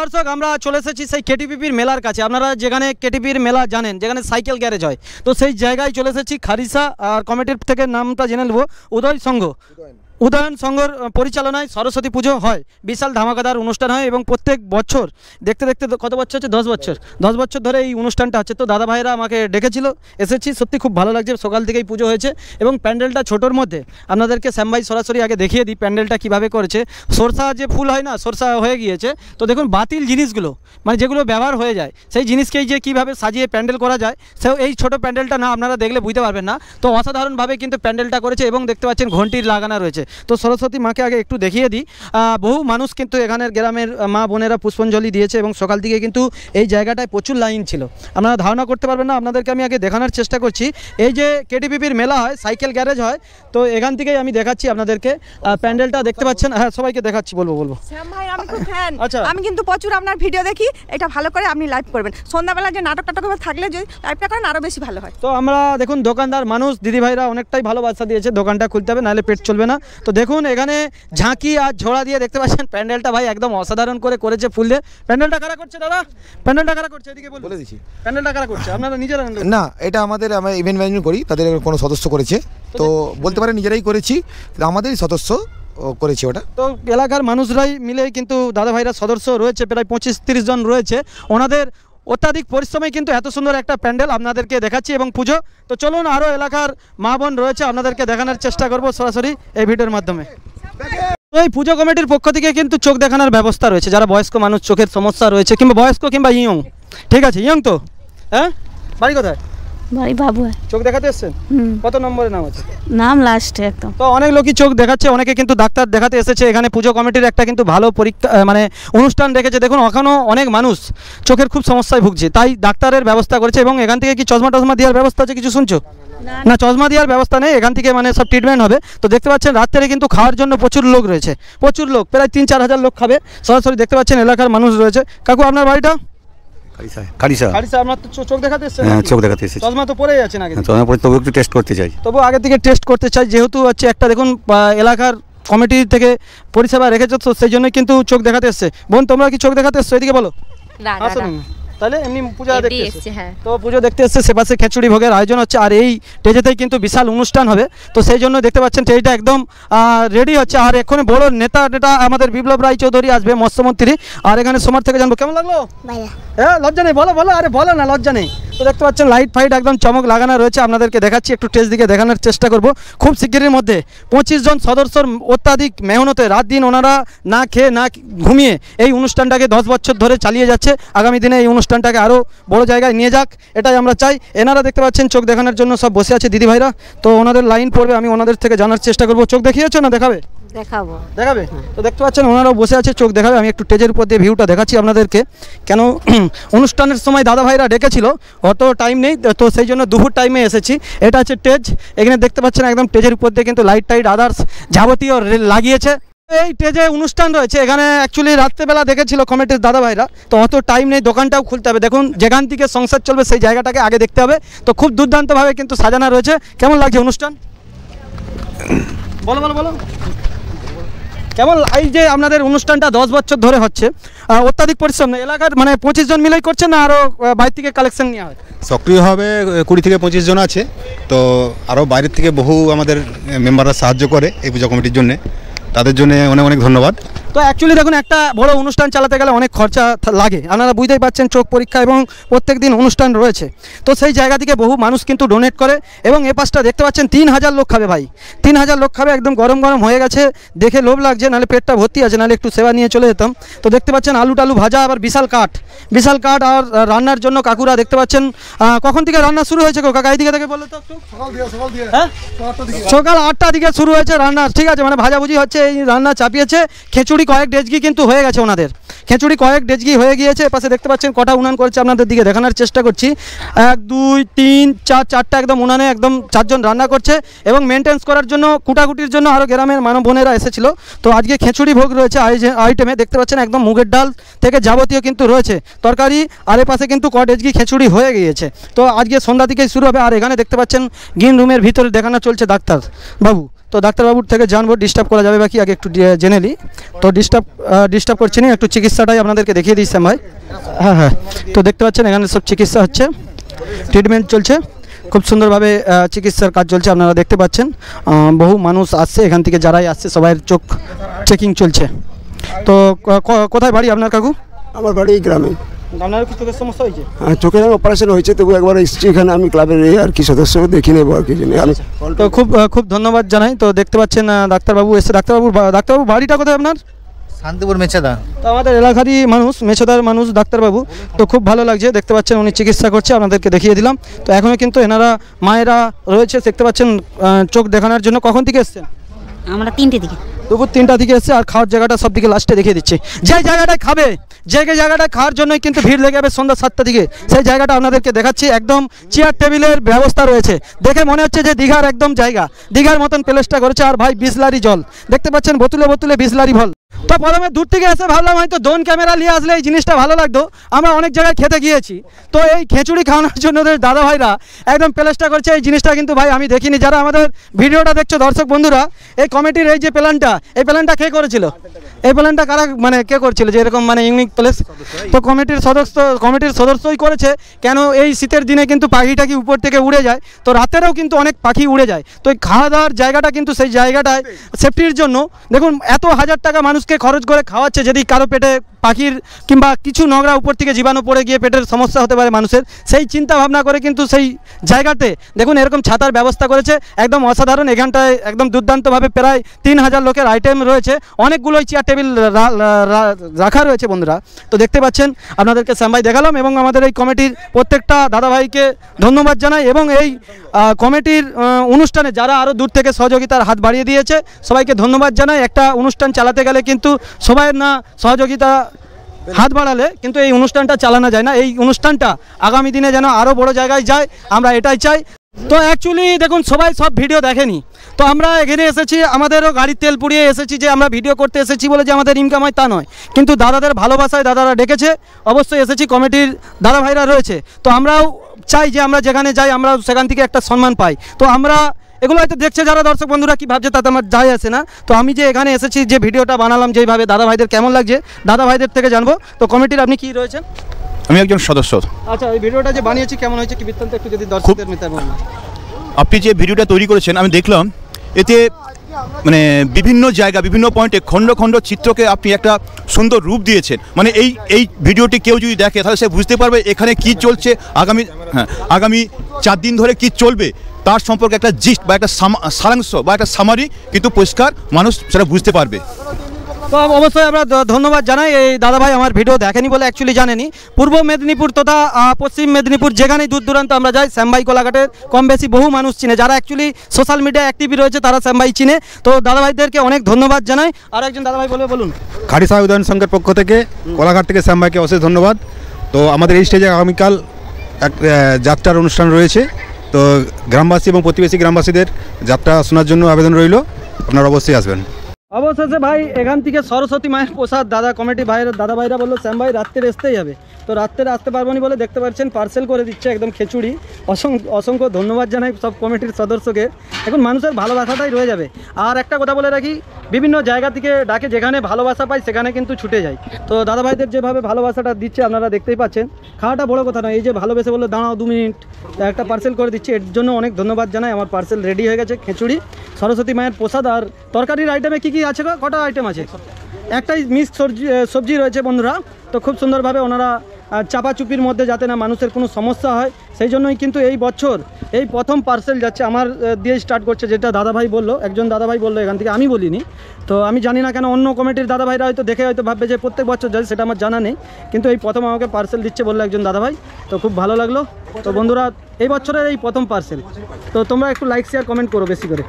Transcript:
দর্শক আমরা চলে এসেছি সেই কেটিপিপির মেলার কাছে। আপনারা যেখানে কেটিপির মেলা জানেন, যেখানে সাইকেল গ্যারেজ হয়, তো সেই জায়গায় চলে এসেছি। খারিসা আর কমিটির থেকে নামটা জেনে নেব, উদয়ন সংঘর পরিচালনায় সরস্বতী পুজো হয়, বিশাল ধামাকাদার অনুষ্ঠান হয় এবং প্রত্যেক বছর দেখতে দেখতে কত বছর হচ্ছে, 10 বছর ধরে এই অনুষ্ঠানটা হচ্ছে। তো দাদা ভাইরা আমাকে ডেকেছিল, এসেছি, সত্যি খুব ভালো লাগছে। সকাল থেকেই পুজো হয়েছে এবং প্যান্ডেলটা ছোটোর মধ্যে আপনাদেরকে শ্যাম ভাই সরাসরি আগে দেখিয়ে দিই প্যান্ডেলটা কীভাবে করেছে। সরষা যে ফুল হয় না, সরষা হয়ে গিয়েছে, তো দেখুন বাতিল জিনিসগুলো মানে যেগুলো ব্যবহার হয়ে যায় সেই জিনিসকেই যে কীভাবে সাজিয়ে প্যান্ডেল করা যায়, সে এই ছোটো প্যান্ডেলটা না আপনারা দেখলে বুঝতে পারবেন না। তো অসাধারণভাবে কিন্তু প্যান্ডেলটা করেছে এবং দেখতে পাচ্ছেন ঘন্টির লাগানো রয়েছে। তো সরস্বতী মাকে আগে একটু দেখিয়ে দিই। বহু মানুষ কিন্তু এখানের গ্রামের মা বোনেরা পুষ্পাঞ্জলি দিয়েছে এবং সকাল থেকে কিন্তু এই জায়গাটায় প্রচুর লাইন ছিল, আপনারা ধারণা করতে পারবেন না। আপনাদেরকে আমি আগে দেখানোর চেষ্টা করছি। এই যে কেটিপিপির মেলা হয়, সাইকেল গ্যারেজ হয়, তো এখান থেকেই আমি দেখাচ্ছি আপনাদেরকে প্যান্ডেলটা দেখতে পাচ্ছেন। হ্যাঁ, সবাইকে দেখাচ্ছি, বলবো। শ্যাম ভাই আমি খুব ফ্যান। আচ্ছা, আমি কিন্তু প্রচুর আপনার ভিডিও দেখি, এটা ভালো করে আপনি লাইভ করবেন। সন্ধ্যাবেলা যে নাটক থাকলে যদি লাইভটা করেন আরও বেশি ভালো হয়। তো আমরা দেখুন দোকানদার মানুষ দিদিভাইরা অনেকটাই ভালোবাসা দিয়েছে, দোকানটা খুলতে হবে নাহলে পেট চলবে না। তো দেখুন এখানে ঝাঁকি আর ঝোড়া দিয়ে দেখতে পাচ্ছেন প্যান্ডেলটা ভাই একদম অসাধারণ করে করেছে ফুল দিয়ে। প্যান্ডেলটা কারা করছে দাদা? প্যান্ডেলটা কারা করছে এদিকে বলে দিচ্ছি। প্যান্ডেলটা কারা করছে? আপনারা নিজেরা না, এটা আমরা ইভেন্ট ম্যানেজমেন্ট করি, তাদের কোনো সদস্য করেছে, তো বলতে পারে নিজেরাই করেছি, আমাদেরই সদস্য করেছে ওটা। তো এলাকার মানুষরাই মিলে কিন্তু দাদা ভাইরা সদস্য রয়েছে, প্রায় 25-30 জন রয়েছে। ওনাদের অত্যাধিক পরিশ্রমে কিন্তু এত সুন্দর একটা প্যান্ডেল আপনাদেরকে দেখাচ্ছি এবং পুজো। তো চলুন আরও এলাকার মা বোন রয়েছে, আপনাদেরকে দেখানোর চেষ্টা করব সরাসরি এই ভিডিওর মাধ্যমে। এই পুজো কমিটির পক্ষ থেকে কিন্তু চোখ দেখানোর ব্যবস্থা রয়েছে, যারা বয়স্ক মানুষ চোখের সমস্যা রয়েছে কিংবা বয়স্ক কিংবা ইয়ং, ঠিক আছে ইয়ং তো, হ্যাঁ বাড়ি কোথায়? বাড়ি বাবু। চোখ দেখাতে এসেছেন? কত নম্বরে নাম আছে? নাম লাস্টে একদম। তো অনেক লোকই চোখ দেখাচ্ছে, অনেকে কিন্তু ডাক্তার দেখাতে এসেছে। এখানে পুজো কমিটির একটা কিন্তু ভালো পরীক্ষা মানে অনুষ্ঠান রেখেছে। দেখুন এখনও অনেক মানুষ চোখের খুব সমস্যায় ভুগছে, তাই ডাক্তারের ব্যবস্থা করেছে এবং এখান থেকে কি চশমা টশমা দেওয়ার ব্যবস্থা আছে কিছু শুনছো? না, চশমা দেওয়ার ব্যবস্থা নেই, এখান থেকে মানে সব ট্রিটমেন্ট হবে। তো দেখতে পাচ্ছেন রাত্রে কিন্তু খাওয়ার জন্য প্রচুর লোক রয়েছে, প্রচুর লোক, প্রায় 3-4 হাজার লোক খাবে সরাসরি। দেখতে পাচ্ছেন এলাকার মানুষ রয়েছে। কাকু আপনার বাড়িটা? খারিসা। আপনার তো চোখ দেখাতে এসেছেন? হ্যাঁ, চোখ দেখাতে এসেছি। চশমা তো পরেই আছেন আগে? চশমা পরে তবু একটু টেস্ট করতে চাই। তবু আগে থেকে টেস্ট করতে চাই, যেহেতু হচ্ছে একটা দেখুন এলাকার কমিটি থেকে পরিষেবা রেখেছে, তো সেই জন্যই কিন্তু চোখ দেখাতে এসছে। বোন তোমরা কি চোখ দেখাতে এসছো? এদিকে বলো। তাহলে এমনি পূজা দেখতে এসছে। তো পুজো দেখতে এসছে, সেপাশে খিচুড়ি ভোগের আয়োজন হচ্ছে আর এই স্টেজেতেই কিন্তু বিশাল অনুষ্ঠান হবে। তো সেই জন্য দেখতে পাচ্ছেন স্টেজটা একদম রেডি হচ্ছে। আর এক্ষুনি বড় নেতা আমাদের বিপ্লব রায় চৌধুরী আসবে, মৎস্যমন্ত্রী। আর এখানে সোমার থেকে জানবো কেমন লাগলো। হ্যাঁ, লজ্জা নেই, বলো বলো, আরে বলো না, লজ্জা নেই। তো দেখতে পাচ্ছেন লাইট ফাইট একদম চমক লাগানো রয়েছে, আপনাদেরকে দেখাচ্ছি, একটু টেস্ট দিকে দেখানোর চেষ্টা করব। খুব শিগগিরের মধ্যে 25 জন সদস্যর অত্যাধিক মেহনতে রাত দিন ওনারা না খেয়ে না ঘুমিয়ে এই অনুষ্ঠানটাকে 10 বছর ধরে চালিয়ে যাচ্ছে। আগামী দিনে এই অনুষ্ঠানটাকে আরও বড় জায়গায় নিয়ে যাক, এটাই আমরা চাই। এনারা দেখতে পাচ্ছেন চোখ দেখানোর জন্য সব বসে আছে দিদিভাইরা, তো ওনাদের লাইন পড়বে, আমি ওনাদের থেকে জানার চেষ্টা করব। চোখ দেখিয়েছো না দেখাবে? দেখাবে। তো দেখতে পাচ্ছেন ওনারাও বসে আছে, চোখ দেখাবে। আমি একটু স্টেজের উপর দিয়ে ভিউটা দেখাচ্ছি আপনাদেরকে, কেন অনুষ্ঠানের সময় দাদা ভাইরা ডেকেছিল, অত টাইম নেই, তো সেই জন্য দুপুর টাইমে এসেছি। এটা হচ্ছে স্টেজ, এখানে দেখতে পাচ্ছেন একদম স্টেজের উপর দিয়ে কিন্তু লাইট টাইট আদার্স যাবতীয় লাগিয়েছে। এই স্টেজে অনুষ্ঠান রয়েছে, এখানে অ্যাকচুয়ালি রাত্রেবেলা দেখেছিল কমিটির দাদা ভাইরা, তো অত টাইম নেই, দোকানটাও খুলতে হবে। দেখুন যেখান থেকে সংসার চলবে সেই জায়গাটাকে আগে দেখতে হবে। তো খুব দুর্দান্তভাবে কিন্তু সাজানো রয়েছে। কেমন লাগছে অনুষ্ঠান? বলো বলো বলো, কেমন? এই যে আপনাদের অনুষ্ঠানটা 10 বছর ধরে হচ্ছে, অত্যাধিক পরিশ্রম এলাকার মানে 25 জন মিলেই করছে না আরও বাইরে থেকে কালেকশন নেওয়া হয়? সক্রিয়ভাবে 20 থেকে 25 জন আছে, তো আরও বাইরের থেকে বহু আমাদের মেম্বাররা সাহায্য করে এই পূজা কমিটির জন্য, তাদের জন্য অনেক অনেক ধন্যবাদ। তো অ্যাকচুয়ালি দেখুন একটা বড় অনুষ্ঠান চালাতে গেলে অনেক খরচা লাগে, আপনারা বুঝতেই পারছেন, চোখ পরীক্ষা এবং প্রত্যেক দিন অনুষ্ঠান রয়েছে। তো সেই জায়গা থেকে বহু মানুষ কিন্তু ডোনেট করে এবং এ পাশটা দেখতে পাচ্ছেন 3000 লোক খাবে ভাই, 3000 লোক খাবে, একদম গরম গরম হয়ে গেছে, দেখে লোভ লাগছে, নাহলে পেটটা ভর্তি আছে, নাহলে একটু সেবা নিয়ে চলে যেতাম। তো দেখতে পাচ্ছেন আলু টালু ভাজা, আবার বিশাল কাঠ আর রান্নার জন্য কাকুরা দেখতে পাচ্ছেন। কখন থেকে রান্না শুরু হয়েছে কাকা? এই দিকে থেকে বললো তো একটু। সকাল 8টা দিকে শুরু হয়েছে রান্না, ঠিক আছে, মানে ভাজাভুজি হচ্ছে, এই রান্না চাপিয়েছে। খিচুড়ি কয়েক ডেজগি কিন্তু হয়ে গেছে ওনাদের, খিচুড়ি কয়েক ডেজগি হয়ে গিয়েছে। পাশে দেখতে পাচ্ছেন কটা উনান করেছে, আপনাদের দিকে দেখানোর চেষ্টা করছি। 1 2 3 4 4টা একদম উনানে একদম 4 জন রান্না করছে এবং মেনটেন্স করার জন্য কুটাকুটির জন্য আরও গ্রামের মানব বোনেরা এসেছিল। তো আজকে খিচুড়ি ভোগ রয়েছে আইটেমে, দেখতে পাচ্ছেন একদম মুগের ডাল থেকে যাবতীয় কিন্তু রয়েছে তরকারি, আর এ পাশে কিন্তু কয়েক ডেজগি খিচুড়ি হয়ে গিয়েছে। তো আজকে সন্ধ্যা থেকেই শুরু হবে। আর এখানে দেখতে পাচ্ছেন গ্রিন রুমের ভিতরে দেখানো চলছে ডাক্তার বাবু। তো তো ডাক্তারবাবুর থেকে জানবো ডিস্টার্ব করা যাবে বাকি আগে একটু জেনে নিই। তো ডিস্টার্ব করছি না, একটু চিকিৎসাটাই আপনাদেরকে দেখিয়ে দিই শ্যাম ভাই। হ্যাঁ, তো দেখতে পাচ্ছেন এখানে সব চিকিৎসা হচ্ছে, ট্রিটমেন্ট চলছে, খুব সুন্দরভাবে চিকিৎসার কাজ চলছে। আপনারা দেখতে পাচ্ছেন বহু মানুষ আসছে, এখান থেকে যারাই আসছে সবাই চোখ চেকিং চলছে। তো কোথায় বাড়ি আপনার কাকু? আমার বাড়ি গ্রামে। আপনার কি চোখের সমস্যা হয়েছে? হ্যাঁ, চোখের অপারেশন হয়েছে, তবু একবার এসেছি এখানে, আমি ক্লাবের আর কি সদস্য, দেখে নেবো আর কি। তো খুব ধন্যবাদ জানাই। তো দেখতে পাচ্ছেন ডাক্তারবাবু এসে। ডাক্তারবাবু বাড়িটা কোথায় আপনার? শান্তিপুর মেছেদা। তো আমাদের এলাকারই মানুষ, মেছেদার মানুষ ডাক্তারবাবু। তো খুব ভালো লাগছে, দেখতে পাচ্ছেন উনি চিকিৎসা করছে, আপনাদেরকে দেখিয়ে দিলাম। তো এখনও কিন্তু এনারা মায়েরা রয়েছে, দেখতে পাচ্ছেন চোখ দেখানোর জন্য। কখন থেকে এসছেন? আমরা 3টে দিকে, দুপুর 3টা থেকে এসছে। আর খাওয়ার জায়গাটা সব দিকে লাস্টে দেখিয়ে দিচ্ছে। যে জায়গাটায় খাবে, যে জায়গাটায় খাওয়ার জন্যই কিন্তু ভিড় লেগে যাবে সন্ধ্যা 7টা দিকে, সেই জায়গাটা আপনাদেরকে দেখাচ্ছি। একদম চেয়ার টেবিলের ব্যবস্থা রয়েছে, দেখে মনে হচ্ছে যে দীঘার একদম জায়গা, দীঘার মতন প্লেসটা করেছে। আর ভাই বিসলারি জল দেখতে পাচ্ছেন, বোতলে বিসলারি ভল। তো প্রথমে দূর থেকে এসে ভাবলাম হয়তো ড্রোন ক্যামেরা নিয়ে আসলে এই জিনিসটা ভালো লাগতো। আমরা অনেক জায়গায় খেতে গিয়েছি, তো এই খিচুড়ি খাওয়ানোর জন্য দাদা ভাইরা একদম প্লেসটা করছে। এই জিনিসটা কিন্তু ভাই আমি দেখিনি। যারা আমাদের ভিডিওটা দেখছো দর্শক বন্ধুরা, এই কমিটির এই যে প্ল্যানটা, এই প্ল্যানটা কে করেছিল? এই প্ল্যানটা কারা মানে কে করছিল যে এরকম মানে ইউনিক প্লেস? তো কমিটির সদস্যই করেছে। কেন এই শীতের দিনে কিন্তু পাখিটা কি উপর থেকে উড়ে যায়, তো রাতেরও কিন্তু অনেক পাখি উড়ে যায়। তো এই খাওয়া দাওয়ার জায়গাটা কিন্তু সেই জায়গাটায় সেফটির জন্য দেখুন এত হাজার টাকা মানুষকে খরচ করে খাওয়াচ্ছে। যদি কারো পেটে পাখির কিংবা কিছু নোংরা উপর থেকে জীবাণু পড়ে গিয়ে পেটের সমস্যা হতে পারে মানুষের, সেই চিন্তা ভাবনা করে কিন্তু সেই জায়গাতে দেখুন এরকম ছাতার ব্যবস্থা করেছে, একদম অসাধারণ। এখানটায় একদম দুর্দান্তভাবে প্রায় 3000 লোকের আইটেম রয়েছে, অনেকগুলোই চেয়ার টেবিল রাখা রয়েছে বন্ধুরা। তো দেখতে পাচ্ছেন, আপনাদেরকে শ্যামভাই দেখালাম এবং আমাদের এই কমিটির প্রত্যেকটা দাদাভাইকে ধন্যবাদ জানাই। এবং এই কমিটির অনুষ্ঠানে যারা আরও দূর থেকে সহযোগিতার হাত বাড়িয়ে দিয়েছে সবাইকে ধন্যবাদ জানাই। একটা অনুষ্ঠান চালাতে গেলে কিন্তু সবাইয়ের না সহযোগিতা হাত বাড়ালে কিন্তু এই অনুষ্ঠানটা চালানো যায় না। এই অনুষ্ঠানটা আগামী দিনে যেন আরও বড় জায়গায় যায়, আমরা এটাই চাই। তো অ্যাকচুয়ালি দেখুন সবাই সব ভিডিও দেখেনি, তো আমরা এখানে এসেছি, আমাদেরও গাড়ির তেল পুড়িয়ে এসেছি যে আমরা ভিডিও করতে এসেছি বলে যে আমাদের ইনকাম হয় তা নয়, কিন্তু দাদাদের ভালোবাসায় দাদারা ডেকেছে, অবশ্যই এসেছি। কমিটির দাদা ভাইরা রয়েছে, তো আমরাও চাই যে আমরা যেখানে যাই আমরা সেখান থেকে একটা সম্মান পাই। তো আমরা এগুলো হয়তো দেখছে যারা দর্শক বন্ধুরা কী ভাবছে তাতে আমার যায় আসে না। তো আমি যে এখানে এসেছি, যে ভিডিওটা বানালাম যেইভাবে, দাদা ভাইদের কেমন লাগছে দাদা ভাইদের থেকে জানবো। তো কমিটির আপনি কি রয়েছেন? আমি একজন সদস্য। আচ্ছা, এই ভিডিওটা যে বানিয়েছি কেমন হয়েছে কি বৃত্তান্ত একটু যদি দর্শকদের মিতে বলুন। আপনি যে ভিডিওটা তৈরি করেছেন আমি দেখলাম, এতে মানে বিভিন্ন জায়গা বিভিন্ন পয়েন্টে খণ্ড খণ্ড চিত্রকে আপনি একটা সুন্দর রূপ দিয়েছেন। মানে এই ভিডিওটি কেউ যদি দেখে তাহলে সে বুঝতে পারবে এখানে কি চলছে, আগামী 4 দিন ধরে কি চলবে তার সম্পর্কে একটা জিস্ট বা একটা সারাংশ বা একটা সামারি কিন্তু পরিষ্কার মানুষ সেটা বুঝতে পারবে। তো অবশ্যই আমরা ধন্যবাদ জানাই। এই দাদাভাই আমার ভিডিও দেখেনি বলে অ্যাকচুয়ালি জানেনি। পূর্ব মেদিনীপুর তথা পশ্চিম মেদিনীপুর যেখানেই দূর দূরান্ত আমরা যাই, শ্যামভাই কোলাঘাটের কম বেশি বহু মানুষ চিনে, যারা অ্যাকচুয়ালি সোশ্যাল মিডিয়া অ্যাক্টিভই রয়েছে তারা শ্যামভাই চিনে। তো দাদাভাইদেরকে অনেক ধন্যবাদ জানাই। আর একজন দাদাভাই বলুন। খাড়ি সাহেব উদয়ন সংঘের পক্ষ থেকে কোলাঘাট থেকে শ্যামভাইকে অশেষ ধন্যবাদ। তো আমাদের এই স্টেজে আগামীকাল এক যাত্রার অনুষ্ঠান রয়েছে, তো গ্রামবাসী এবং প্রতিবেশী গ্রামবাসীদের যাত্রা শোনার জন্য আবেদন রইল, আপনারা অবশ্যই আসবেন। অবশেষে ভাই এখান থেকে সরস্বতী মায়ের প্রসাদ দাদা কমিটি দাদা ভাইরা বললো শ্যাম ভাই রাত্রে আসতেই হবে, তো রাত্রে আসতে পারবো না বলে দেখতে পাচ্ছেন পার্সেল করে দিচ্ছে একদম খিচুড়ি। অসংখ্য ধন্যবাদ জানাই সব কমিটির সদস্যকে। এখন মানুষের ভালোবাসাটাই রয়ে যাবে। আর একটা কথা বলে রাখি, বিভিন্ন জায়গা থেকে ডাকে, যেখানে ভালোবাসা পাই সেখানে কিন্তু ছুটে যায়। তো দাদা ভাইদের যেভাবে ভালোবাসাটা দিচ্ছে আপনারা দেখতেই পাচ্ছেন। খাওয়াটা বড় কথা নয়, এই যে ভালোবেসে বললো দাঁড়াও 2 মিনিট একটা পার্সেল করে দিচ্ছে, এর জন্য অনেক ধন্যবাদ জানাই। আমার পার্সেল রেডি হয়ে গেছে, খিচুড়ি, সরস্বতী মায়ের প্রসাদ। আর তরকারির আইটেমে কী কী আছে? কটা আইটেম আছে? একটাই মিক্স সবজি রয়েছে বন্ধুরা। তো খুব সুন্দরভাবে ওনারা চাপাচুপির মধ্যে যাতে না মানুষের কোনো সমস্যা হয় সেই জন্যই কিন্তু এই বছর এই প্রথম পার্সেল যাচ্ছে আমার দিয়ে স্টার্ট করছে, যেটা দাদাভাই বললো, একজন দাদাভাই বললো এখান থেকে, আমি বলিনি। তো আমি জানি না কেন অন্য কমিটির দাদাভাইরা হয়তো দেখে হয়তো ভাববে যে প্রত্যেক বছর যায়, সেটা আমার জানা নেই, কিন্তু এই প্রথম আমাকে পার্সেল দিচ্ছে বললো একজন দাদাভাই। তো খুব ভালো লাগলো। তো বন্ধুরা এই বছরের এই প্রথম পার্সেল। তো তোমরা একটু লাইক শেয়ার কমেন্ট করো বেশি করে।